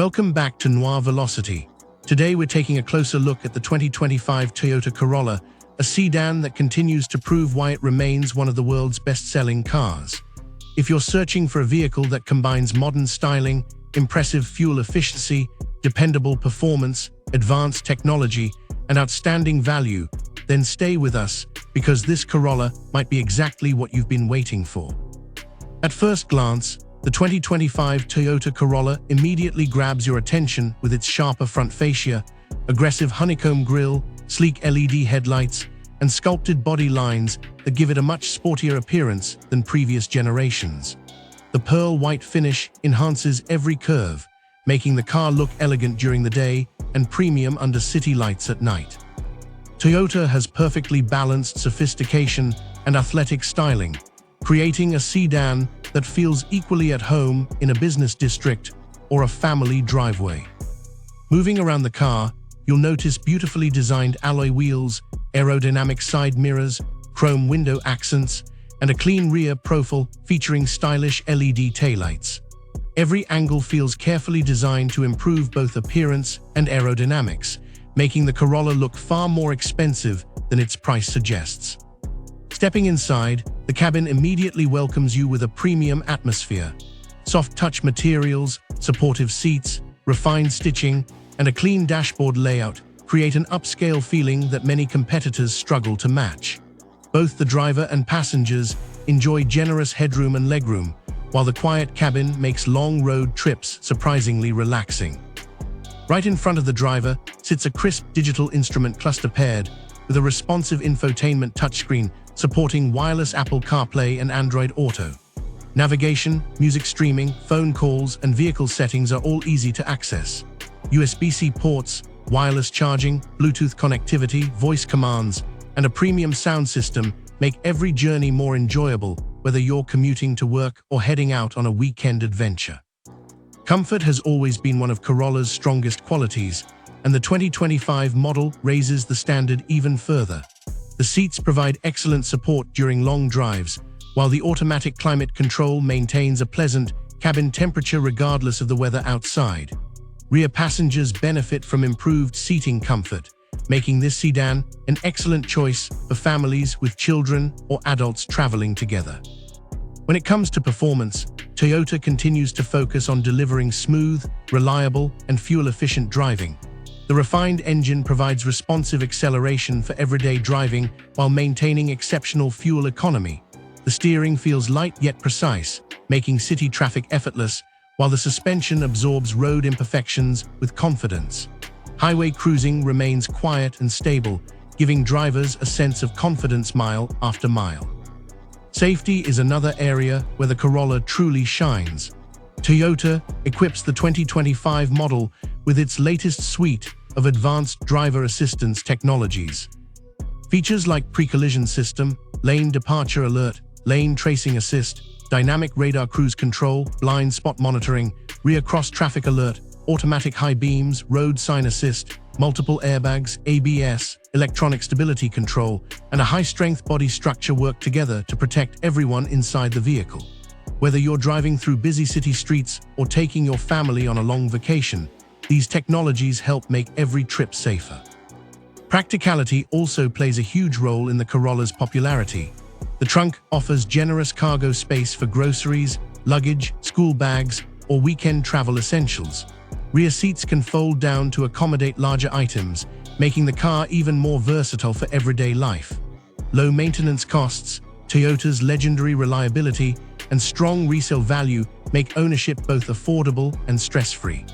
Welcome back to Noir Velocity. Today we're taking a closer look at the 2025 Toyota Corolla, a sedan that continues to prove why it remains one of the world's best-selling cars. If you're searching for a vehicle that combines modern styling, impressive fuel efficiency, dependable performance, advanced technology, and outstanding value, then stay with us because this Corolla might be exactly what you've been waiting for. At first glance, the 2025 Toyota Corolla immediately grabs your attention with its sharper front fascia, aggressive honeycomb grille, sleek LED headlights, and sculpted body lines that give it a much sportier appearance than previous generations. The pearl white finish enhances every curve, making the car look elegant during the day and premium under city lights at night. Toyota has perfectly balanced sophistication and athletic styling, creating a sedan that feels equally at home in a business district or a family driveway. Moving around the car, you'll notice beautifully designed alloy wheels, aerodynamic side mirrors, chrome window accents, and a clean rear profile featuring stylish LED taillights. Every angle feels carefully designed to improve both appearance and aerodynamics, making the Corolla look far more expensive than its price suggests. Stepping inside, the cabin immediately welcomes you with a premium atmosphere. Soft touch materials, supportive seats, refined stitching, and a clean dashboard layout create an upscale feeling that many competitors struggle to match. Both the driver and passengers enjoy generous headroom and legroom, while the quiet cabin makes long road trips surprisingly relaxing. Right in front of the driver sits a crisp digital instrument cluster paired with a responsive infotainment touchscreen supporting wireless Apple CarPlay and Android Auto. Navigation, music streaming, phone calls, and vehicle settings are all easy to access. USB-C ports, wireless charging, Bluetooth connectivity, voice commands, and a premium sound system make every journey more enjoyable, whether you're commuting to work or heading out on a weekend adventure. Comfort has always been one of Corolla's strongest qualities, and the 2025 model raises the standard even further. The seats provide excellent support during long drives, while the automatic climate control maintains a pleasant cabin temperature regardless of the weather outside. Rear passengers benefit from improved seating comfort, making this sedan an excellent choice for families with children or adults traveling together. When it comes to performance, Toyota continues to focus on delivering smooth, reliable, and fuel-efficient driving. The refined engine provides responsive acceleration for everyday driving while maintaining exceptional fuel economy. The steering feels light yet precise, making city traffic effortless, while the suspension absorbs road imperfections with confidence. Highway cruising remains quiet and stable, giving drivers a sense of confidence mile after mile. Safety is another area where the Corolla truly shines. Toyota equips the 2025 model with its latest suite of advanced driver assistance technologies. Features like pre-collision system, lane departure alert, lane tracing assist, dynamic radar cruise control, blind spot monitoring, rear cross-traffic alert, automatic high beams, road sign assist, multiple airbags, ABS, electronic stability control, and a high-strength body structure work together to protect everyone inside the vehicle. Whether you're driving through busy city streets or taking your family on a long vacation, these technologies help make every trip safer. Practicality also plays a huge role in the Corolla's popularity. The trunk offers generous cargo space for groceries, luggage, school bags, or weekend travel essentials. Rear seats can fold down to accommodate larger items, making the car even more versatile for everyday life. Low maintenance costs, Toyota's legendary reliability, and strong resale value make ownership both affordable and stress-free.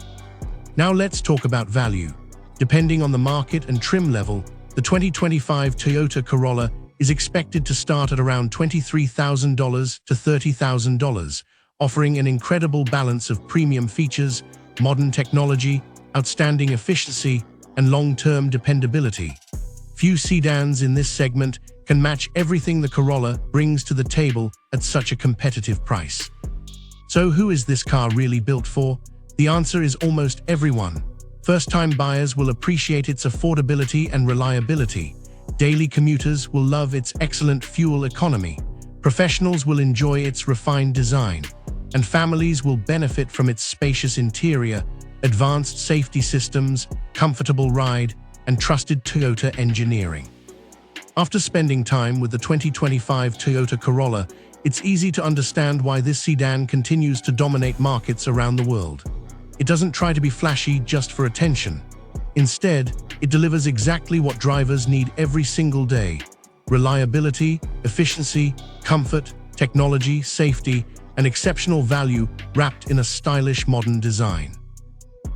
Now let's talk about value. Depending on the market and trim level, the 2025 Toyota Corolla is expected to start at around $23,000 to $30,000, offering an incredible balance of premium features, modern technology, outstanding efficiency, and long-term dependability. Few sedans in this segment can match everything the Corolla brings to the table at such a competitive price. So who is this car really built for? The answer is almost everyone. First-time buyers will appreciate its affordability and reliability. Daily commuters will love its excellent fuel economy. Professionals will enjoy its refined design. And families will benefit from its spacious interior, advanced safety systems, comfortable ride, and trusted Toyota engineering. After spending time with the 2025 Toyota Corolla, it's easy to understand why this sedan continues to dominate markets around the world. It doesn't try to be flashy just for attention. Instead, it delivers exactly what drivers need every single day: reliability, efficiency, comfort, technology, safety, and exceptional value wrapped in a stylish modern design.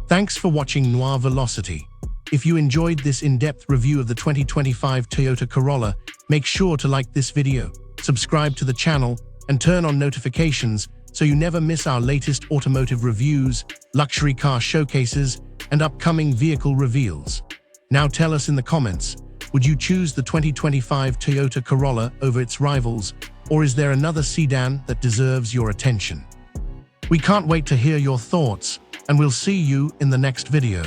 Thanks for watching Noir Velocity. If you enjoyed this in-depth review of the 2025 Toyota Corolla, make sure to like this video, subscribe to the channel, and turn on notifications so you never miss our latest automotive reviews, luxury car showcases, and upcoming vehicle reveals. Now tell us in the comments, would you choose the 2025 Toyota Corolla over its rivals, or is there another sedan that deserves your attention? We can't wait to hear your thoughts, and we'll see you in the next video.